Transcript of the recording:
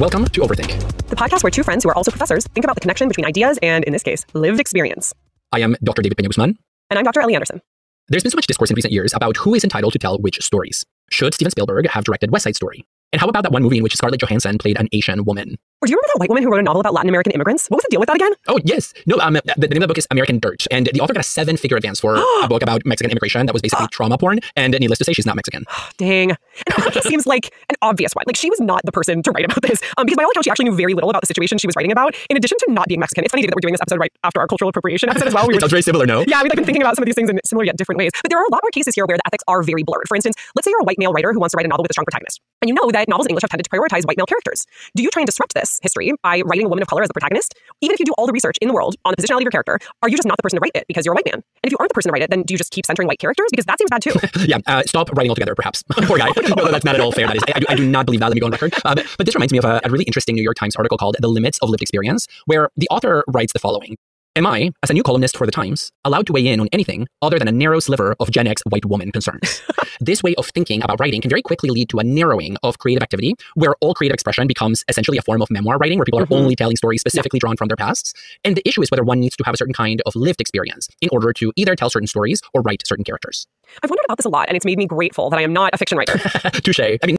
Welcome to Overthink, the podcast where two friends who are also professors think about the connection between ideas and, in this case, lived experience. I am Dr. David Peña-Guzman. And I'm Dr. Ellie Anderson. There's been so much discourse in recent years about who is entitled to tell which stories. Should Steven Spielberg have directed West Side Story? And how about that one movie in which Scarlett Johansson played an Asian woman? Or do you remember that white woman who wrote a novel about Latin American immigrants? What was the deal with that again? Oh, yes. No, the name of the book is American Dirt. And the author got a 7-figure advance for a book about Mexican immigration that was basically trauma porn. And needless to say, she's not Mexican. Dang. And her case seems like an obvious one. Like, she was not the person to write about this. Because by all accounts, she actually knew very little about the situation she was writing about, in addition to not being Mexican. It's funny, David, that we're doing this episode right after our cultural appropriation episode as well. It sounds very similar, no? Yeah, we've been thinking about some of these things in similar yet different ways. But there are a lot more cases here where the ethics are very blurred. For instance, let's say you're a white male writer who wants to write a novel with a strong protagonist. And you know that novels in English have tended to prioritize white male characters. Do you try and disrupt this history by writing a woman of color as the protagonist? Even if you do all the research in the world on the positionality of your character, are you just not the person to write it because you're a white man? And if you aren't the person to write it, then do you just keep centering white characters? Because that seems bad too. Yeah, stop writing altogether, perhaps. Poor guy. No, that's not at all fair. That is, I do not believe that. Let me go on record. But this reminds me of a really interesting New York Times article called The Limits of Lived Experience, where the author writes the following. Am I, as a new columnist for The Times, allowed to weigh in on anything other than a narrow sliver of Gen X white woman concerns? This way of thinking about writing can very quickly lead to a narrowing of creative activity, where all creative expression becomes essentially a form of memoir writing, where people are only telling stories specifically drawn from their pasts. And the issue is whether one needs to have a certain kind of lived experience in order to either tell certain stories or write certain characters. I've wondered about this a lot, and it's made me grateful that I am not a fiction writer. Touche. I mean,